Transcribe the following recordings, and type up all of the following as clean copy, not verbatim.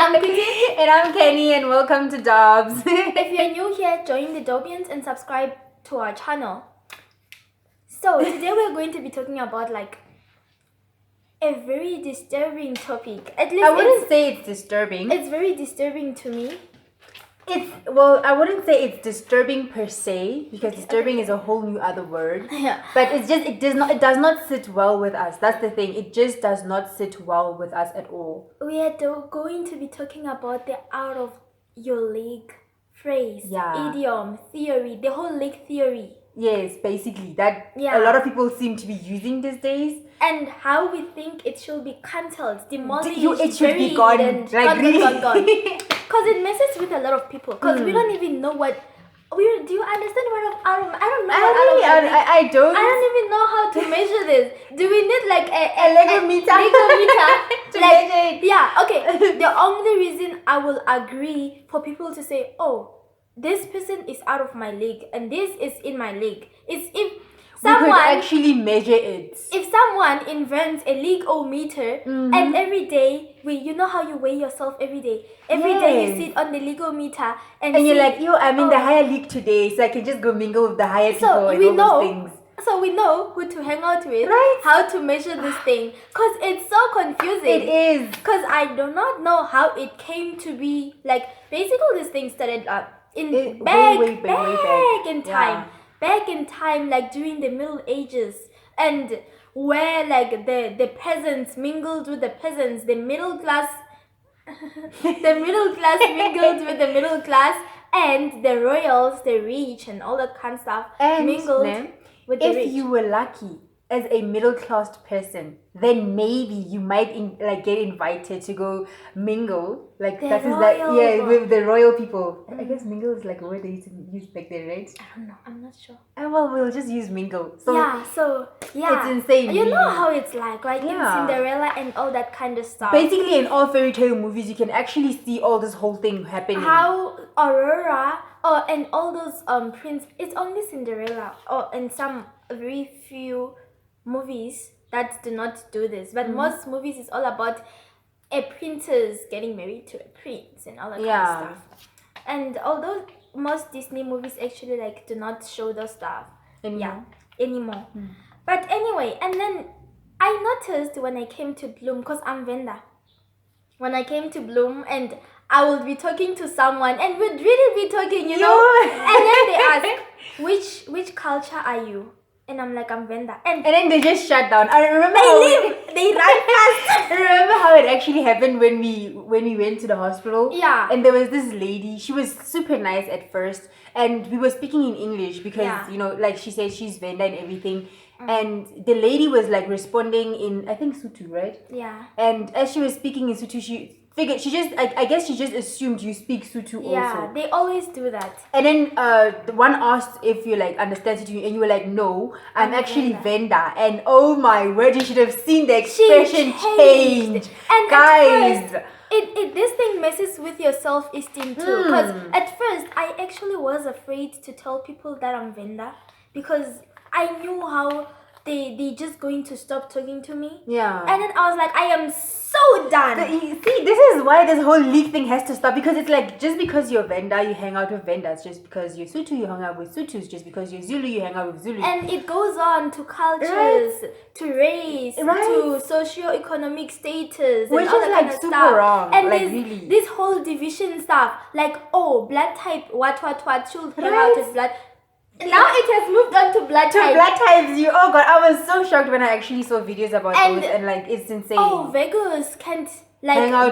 I'm Kitty. And I'm Kenny, and welcome to Dobbs. If you're new here, join the DoBians and subscribe to our channel. So today we're going to be talking about like a very disturbing topic. At least I wouldn't say it's disturbing. It's very disturbing to me. I wouldn't say it's disturbing per se, because disturbing is a whole new other word. Yeah. But it does not sit well with us. That's the thing. It just does not sit well with us at all. We are going to be talking about the out of your league phrase, idiom, theory, the whole league theory. Yes, basically that a lot of people seem to be using these days. And how we think it should be cancelled, demolished, it should be gone, gone. Because it messes with a lot of people. Because we don't even know what. Do you understand what I don't know. I don't. I don't even know how to measure this. Do we need like a Lego meter to like, measure it? Yeah. Okay. The only reason I will agree for people to say, "Oh, this person is out of my league and this is in my league," is if someone we could actually measure it. If someone invents a league-o-meter and every day you know how you weigh yourself every day. Every day you sit on the league-o-meter and you're like, I'm in the higher league today, so I can just go mingle with the higher people and all those things. So we know who to hang out with, right? How to measure this thing, because it's so confusing. It is. Because I do not know how it came to be. Like basically, this thing started back in time. Back in time, like during the Middle Ages, and where like the peasants mingled with the peasants, the middle class, mingled with the middle class, and the royals, the rich, and all that kind of stuff mingled with the rich. If you were lucky as a middle class person, then maybe you might get invited to go mingle with the royal people. I guess mingle is like a word they used to use back then, right? I don't know. I'm not sure. Well, we'll just use mingle. It's insane. You know how it's like in Cinderella and all that kind of stuff. Basically, in all fairy tale movies, you can actually see all this whole thing happening. How Aurora and all those prince. It's only Cinderella and some very few movies that do not do this, but most movies is all about a princess getting married to a prince and all that kind of stuff. And although most Disney movies actually do not show those stuff anymore. But anyway, and then I noticed when I came to Bloom, because I'm Venda, when I came to Bloom and I would be talking to someone and we'd really be talking, you know, and then they ask, which culture are you? And I'm like, I'm Venda. And then they just shut down. I remember they run fast. Remember how it actually happened when we went to the hospital? Yeah. And there was this lady. She was super nice at first. And we were speaking in English because, she said she's Venda and everything. And the lady was responding in, I think, Sotho, right? Yeah. And as she was speaking in Sotho, she figured, I guess she just assumed you speak Sotho also. Yeah, they always do that. And then the one asked if you understand Sotho, and you were like, no, I'm actually Venda. And oh my word, you should have seen the expression change. And guys, this thing messes with your self-esteem too. Because at first, I actually was afraid to tell people that I'm Venda, because I knew how they just going to stop talking to me. Yeah. And then I was like, I am so done. See, this is why this whole league thing has to stop, because it's just because you're Venda, you hang out with Vendas. Just because you're Sotho, you hang out with Sothos. Just because you're Zulu, you hang out with Zulus. And it goes on to cultures, to race, to socio-economic status, which and all is that kind of super stuff. wrong. And really, this whole division stuff, blood type, what should hang out with blood. Now it has moved on to blood type. Blood types, oh god, I was so shocked when I actually saw videos about those, and it's insane. Oh, Virgos can't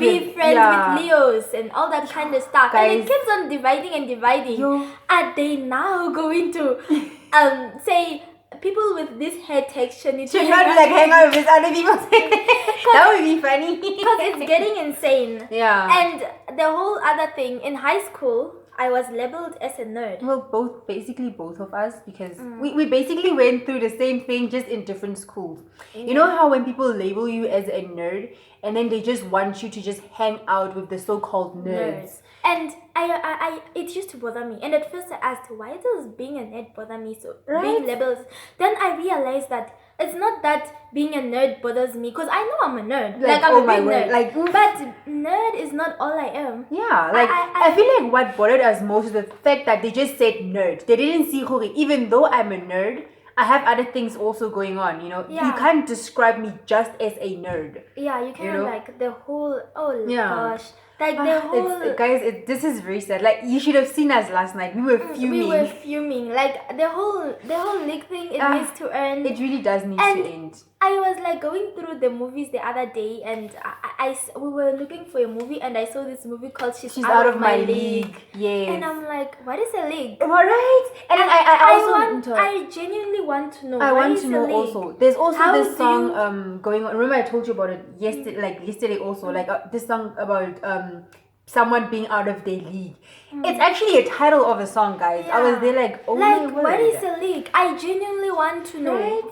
be friends with Leos and all that kind of stuff. Guys, and it keeps on dividing and dividing. Are they now going to say people with this hair texture need should not hang out with other people? That would be funny. Because it's getting insane. Yeah. And the whole other thing, in high school, I was labeled as a nerd. Well, both of us, because we basically went through the same thing, just in different schools. Yeah. You know how when people label you as a nerd, and then they just want you to just hang out with the so-called nerds. And I it used to bother me. And at first I asked, why does being a nerd bother me so? Being labeled. Then I realized that it's not that being a nerd bothers me, because I know I'm a nerd. Like, I'm oh a my big word, nerd. like, oof. But nerd is not all I am. Yeah, like I feel like what bothered us most is the fact that they just said nerd. They didn't see Hori. Even though I'm a nerd, I have other things also going on, you know. Yeah. You can't describe me just as a nerd. Yeah, you can't, know? like the whole, oh Yeah. gosh. Like the whole... Guys, this is very sad. Like, you should have seen us last night. We were fuming. We were fuming. Like the whole league thing, it needs to end. It really does need to end. I was like going through the movies the other day, and we were looking for a movie, and I saw this movie called She's Out of My League. Yes. And I'm like, what is a league? Alright. And I genuinely want to know. I what want is to a know league? also. There's also How this do song going on. Remember I told you about it yesterday also. Like this song about someone being out of their league. It's actually a title of a song, guys. I was there like, oh my word. What is a league? I genuinely want to know. Right?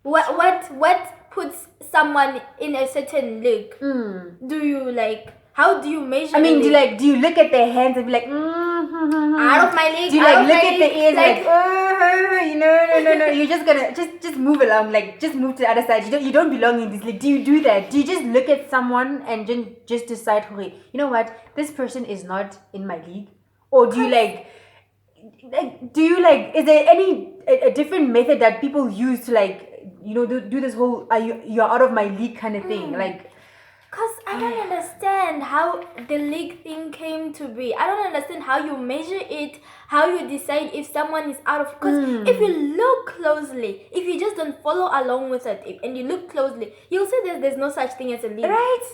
What puts someone in a certain league? Do you like? How do you measure? I mean, the league? do you look at their hands and be like, out of my league? Do you like look at the ears like, no? You're just gonna just move along, like just move to the other side. You don't belong in this league. Do you do that? Do you just look at someone and just decide, okay, you know what, this person is not in my league? Or do you is there a different method that people use to like, you know, do this whole you're out of my league kind of thing? Like, because I don't understand how the league thing came to be. I don't understand how you measure it, how you decide if someone is out of... Because if you look closely, if you just don't follow along with it, and you look closely, you'll see there's no such thing as a league. Right?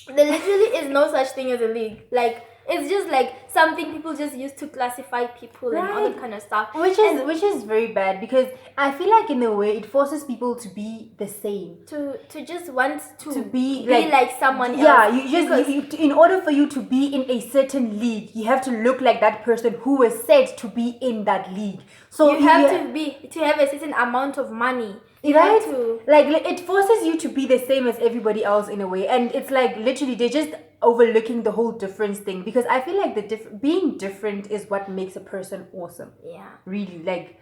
There literally is no such thing as a league. Like, it's just like something people just use to classify people and all that kind of stuff. Which is very bad, because I feel like in a way it forces people to be the same. To just want to be like someone else. Yeah, you in order for you to be in a certain league, you have to look like that person who was said to be in that league. So you have to have a certain amount of money. Right? Like, it forces you to be the same as everybody else in a way, and it's like literally they're just overlooking the whole difference thing, because I feel like being different is what makes a person awesome. Yeah. Really, like,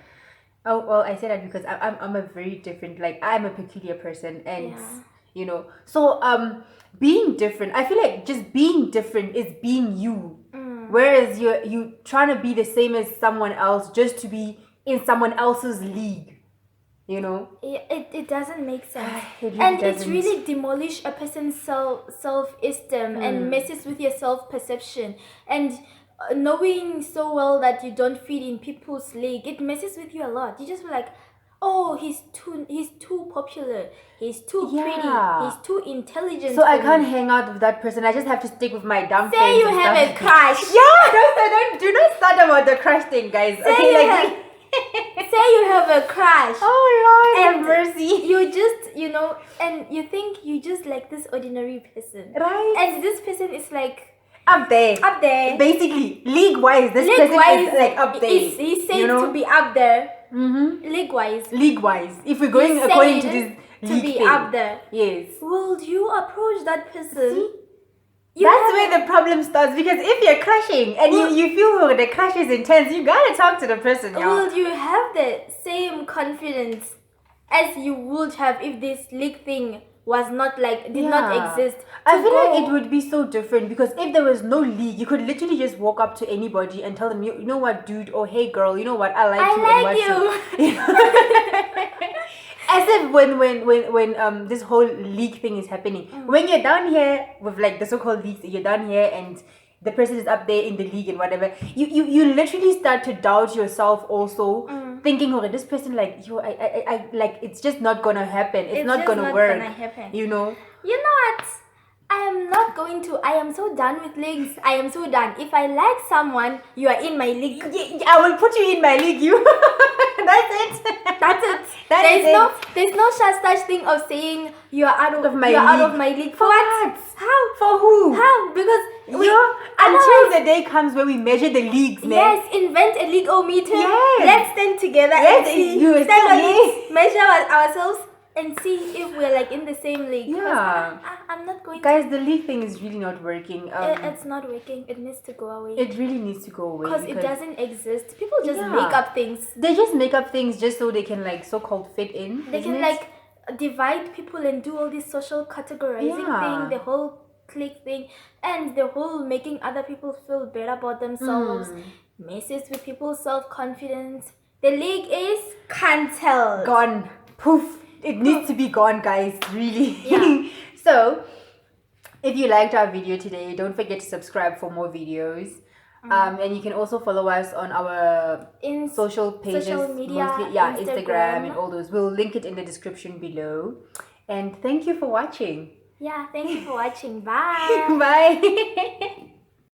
oh well, I say that because I'm a very different, like, I'm a peculiar person, and you know, so being different, I feel like just being different is being you. Whereas you trying to be the same as someone else just to be in someone else's league. You know, it doesn't make sense. It really demolish a person's self-esteem and messes with your self-perception, and knowing so well that you don't fit in people's league, it messes with you a lot. You just feel like, oh, he's too popular, he's too pretty, he's too intelligent, so I can't hang out with that person. I just have to stick with my dumb friends. Say you have a crush. Do not start about the crush thing, guys. Say you have a crush. Oh Lord, have mercy. You just, you know, and you think you just like this ordinary person, right? And this person is like up there. Basically, league-wise, this person is like up there. He's said to be up there. League-wise. If we're going according to this league be thing, up there. Yes. Will you approach that person? See? That's where the problem starts, because if you're crushing and you feel the crush is intense, you gotta talk to the person, y'all. Will you have the same confidence as you would have if this league thing was not did not exist? I feel like it would be so different, because if there was no league, you could literally just walk up to anybody and tell them, you know what, dude, or hey girl, you know what, I like you. As if when this whole league thing is happening, when you're down here with like the so-called leagues, you're down here and the person is up there in the league and whatever, you literally start to doubt yourself also, thinking, oh, this person, like, I like, it's just not gonna happen. It's not gonna work. You know what? I am so done with leagues. I am so done. If I like someone, you are in my league. I will put you in my league. That's it. There's no such thing of saying you are out of my league. For what? How? For who? How? Because until the day comes where we measure the leagues, man. Yes, invent a league-o-meter. Yes. Let's stand together and measure ourselves. and see if we're like in the same league. 'Cause Yeah. I'm not going Guys, the league thing is really not working. it's not working. It needs to go away. It really needs to go away. Because it doesn't exist. People just Yeah. make up things. They just make up things just so they can like so-called fit in. They can like divide people and do all this social categorizing thing, the whole clique thing, and the whole making other people feel better about themselves, messes with people's self-confidence. The league is cancelled. Gone. Poof. It needs to be gone, guys. Really. Yeah. So, if you liked our video today, don't forget to subscribe for more videos. And you can also follow us on our social pages, social media, mostly, Instagram and all those. We'll link it in the description below. And thank you for watching. Yeah, thank you for watching. Bye. Bye.